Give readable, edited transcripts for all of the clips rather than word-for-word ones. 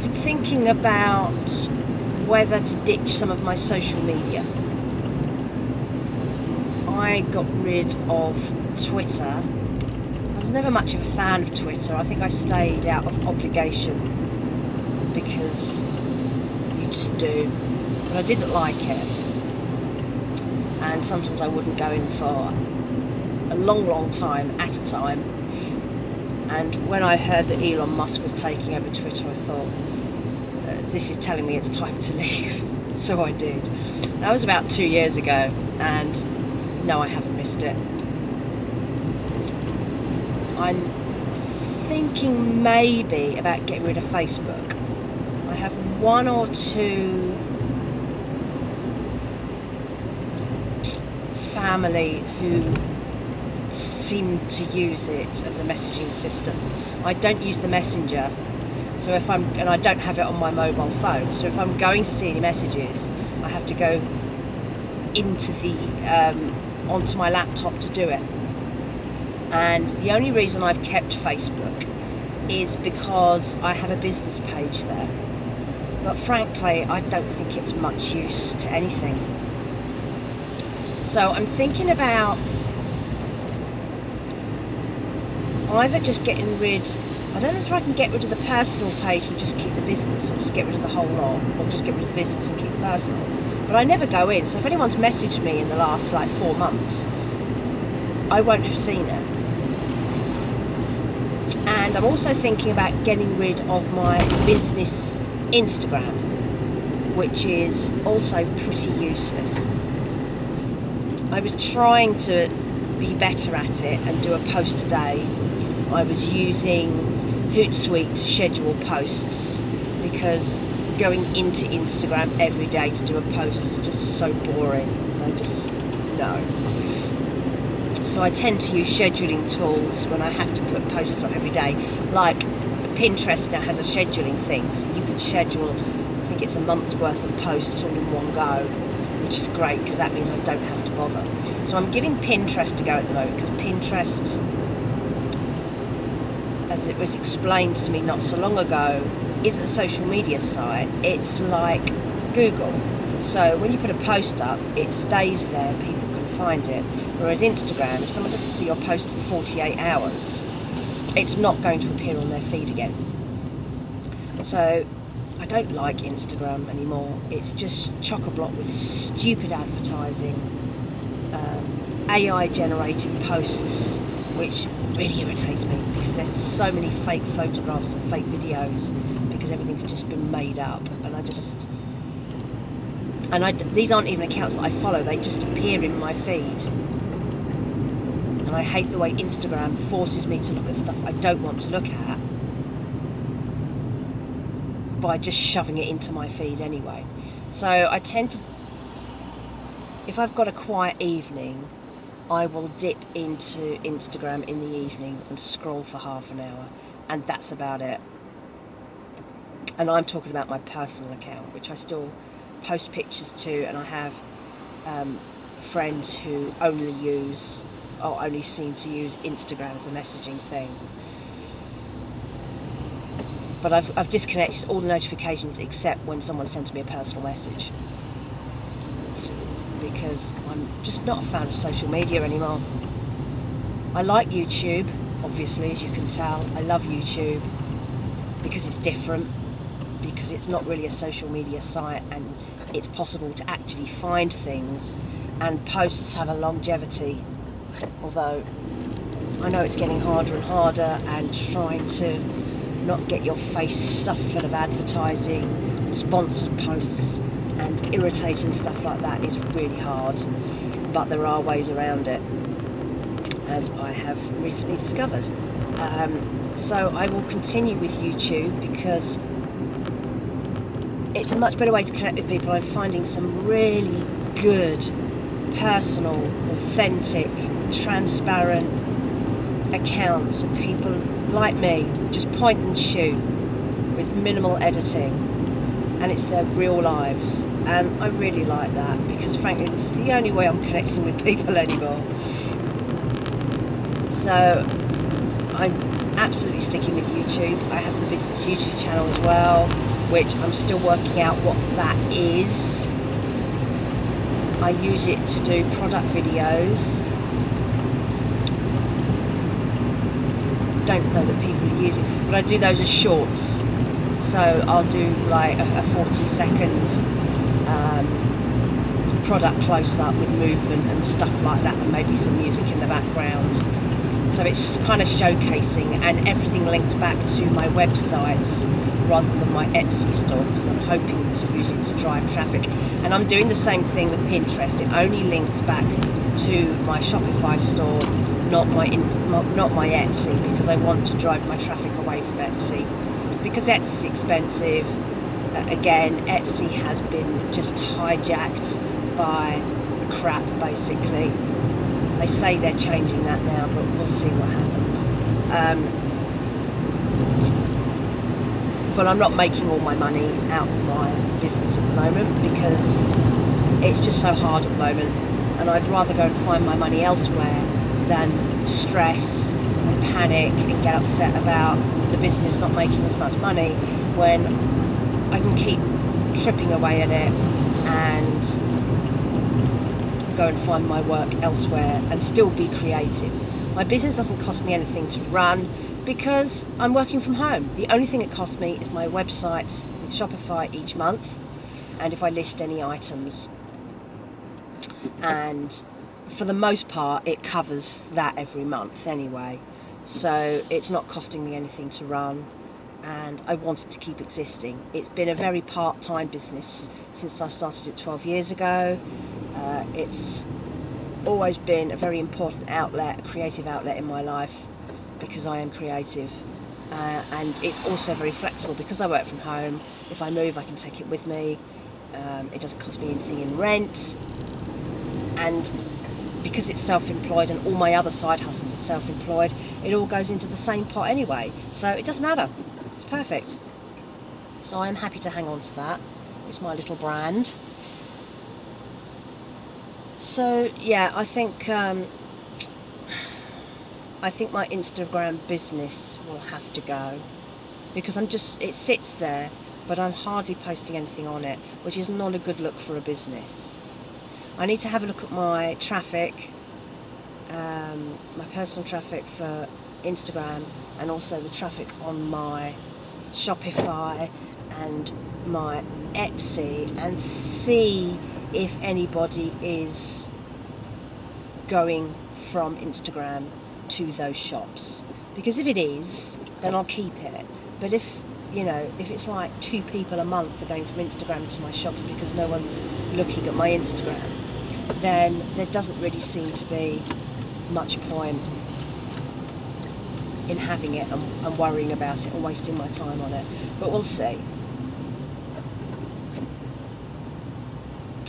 been thinking about whether to ditch some of my social media. I got rid of Twitter. I was never much of a fan of Twitter. I think I stayed out of obligation because you just do. But I didn't like it. And sometimes I wouldn't go in for a long time at a time. And when I heard that Elon Musk was taking over Twitter, I thought, this is telling me it's time to leave. So I did. That was about 2 years ago, and no, I haven't missed it. I'm thinking maybe about getting rid of Facebook. I have one or two family who seem to use it as a messaging system. I don't use the Messenger, so and I don't have it on my mobile phone, so if I'm going to see any messages, I have to go into onto my laptop to do it. And the only reason I've kept Facebook is because I have a business page there, but frankly I don't think it's much use to anything. So I'm thinking about either just getting rid, I don't know if I can get rid of the personal page and just keep the business, or just get rid of the whole lot, or just get rid of the business and keep the personal. But I never go in, so if anyone's messaged me in the last 4 months, I won't have seen it. And I'm also thinking about getting rid of my business Instagram, which is also pretty useless. I was trying to be better at it and do a post a day. I was using Hootsuite to schedule posts because going into Instagram every day to do a post is just so boring. No. So I tend to use scheduling tools when I have to put posts up every day. Like Pinterest now has a scheduling thing, so you can schedule, I think it's a month's worth of posts all in one go, which is great because that means I don't have to bother. So I'm giving Pinterest a go at the moment, because Pinterest, as it was explained to me not so long ago, isn't a social media site. It's like Google. So when you put a post up, it stays there, people can find it. Whereas Instagram, if someone doesn't see your post in 48 hours, it's not going to appear on their feed again. So I don't like Instagram anymore. It's just chock-a-block with stupid advertising, AI generated posts, which really irritates me because there's so many fake photographs and fake videos because everything's just been made up, and these aren't even accounts that I follow, they just appear in my feed. And I hate the way Instagram forces me to look at stuff I don't want to look at by just shoving it into my feed anyway. So I tend to, if I've got a quiet evening, I will dip into Instagram in the evening and scroll for half an hour, and that's about it. And I'm talking about my personal account, which I still post pictures to, and I have friends who only seem to use Instagram as a messaging thing. But I've disconnected all the notifications except when someone sends me a personal message, because I'm just not a fan of social media anymore. I like YouTube, obviously, as you can tell. I love YouTube because it's different, because it's not really a social media site, and it's possible to actually find things, and posts have a longevity, although I know it's getting harder and harder, and trying to not get your face stuffed full of advertising, sponsored posts and irritating stuff like that is really hard, but there are ways around it, as I have recently discovered. So I will continue with YouTube because it's a much better way to connect with people. I'm finding some really good, personal, authentic, transparent accounts of people like me, just point and shoot with minimal editing, and it's their real lives, and I really like that because frankly this is the only way I'm connecting with people anymore. So I'm absolutely sticking with YouTube. I have the business YouTube channel as well. which I'm still working out what that is. I use it to do product videos. Don't know that people use it, but I do those as shorts. So I'll do like a 40-second product close-up with movement and stuff like that, and maybe some music in the background. So it's kind of showcasing, and everything linked back to my website rather than my Etsy store, because I'm hoping to use it to drive traffic. And I'm doing the same thing with Pinterest. It only links back to my Shopify store, not my Etsy, because I want to drive my traffic away from Etsy, because Etsy's expensive. Again, Etsy has been just hijacked by crap, basically. They say they're changing that now, but we'll see what happens. But I'm not making all my money out of my business at the moment, because it's just so hard at the moment, and I'd rather go and find my money elsewhere than stress and panic and get upset about the business not making as much money, when I can keep tripping away at it and go and find my work elsewhere and still be creative. My business doesn't cost me anything to run because I'm working from home. The only thing it costs me is my website with Shopify each month, and if I list any items. And for the most part, it covers that every month anyway. So it's not costing me anything to run, and I want it to keep existing. It's been a very part-time business since I started it 12 years ago. It's always been a very important outlet, a creative outlet in my life, because I am creative. And it's also very flexible because I work from home. If I move, I can take it with me. It doesn't cost me anything in rent. And because it's self-employed and all my other side hustles are self-employed, it all goes into the same pot anyway. So it doesn't matter. It's perfect. So I'm happy to hang on to that. It's my little brand. So yeah, I think my Instagram business will have to go, because it sits there, but I'm hardly posting anything on it, which is not a good look for a business. I need to have a look at my traffic, my personal traffic for Instagram, and also the traffic on my Shopify and my Etsy, and see if anybody is going from Instagram to those shops. Because if it is, then I'll keep it. But if it's like 2 people a month are going from Instagram to my shops because no one's looking at my Instagram, then there doesn't really seem to be much point in having it and worrying about it and wasting my time on it. But we'll see.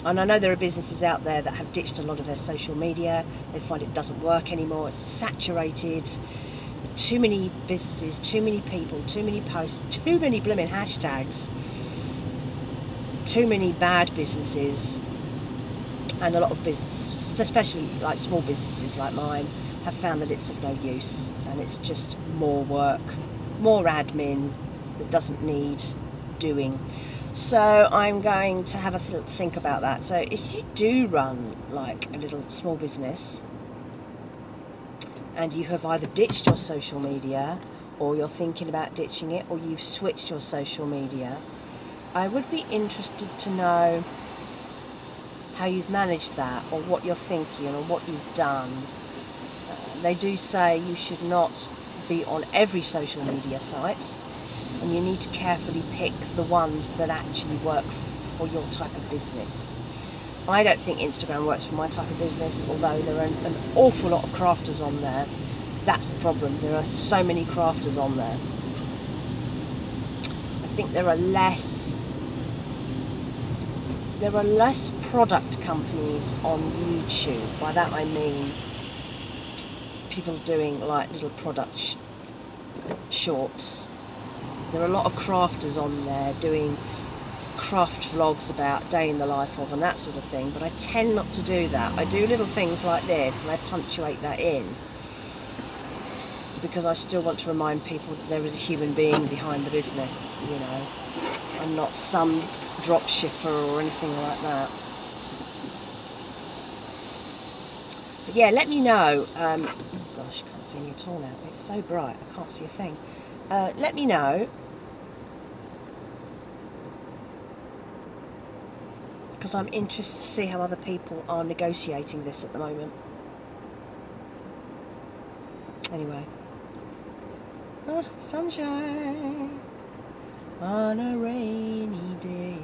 And I know there are businesses out there that have ditched a lot of their social media. They find it doesn't work anymore. It's saturated. Too many businesses, too many people, too many posts, too many blooming hashtags, too many bad businesses. And a lot of businesses, especially like small businesses like mine, have found that it's of no use, and it's just more work, more admin that doesn't need doing. So I'm going to have a think about that. So if you do run like a little small business and you have either ditched your social media, or you're thinking about ditching it, or you've switched your social media, I would be interested to know how you've managed that, or what you're thinking, or what you've done. They do say you should not be on every social media site, and you need to carefully pick the ones that actually work for your type of business. I don't think Instagram works for my type of business, although there are an awful lot of crafters on there. That's the problem. There are so many crafters on there. I think there are less product companies on YouTube. By that I mean people doing like little product shorts. There are a lot of crafters on there doing craft vlogs about day in the life of and that sort of thing, but I tend not to do that. I do little things like this and I punctuate that in, because I still want to remind people that there is a human being behind the business, you know. I'm not some drop shipper or anything like that. But yeah, let me know. Oh gosh, I can't see me at all now. It's so bright, I can't see a thing. Let me know, because I'm interested to see how other people are negotiating this at the moment. Anyway. Sunshine on a rainy day.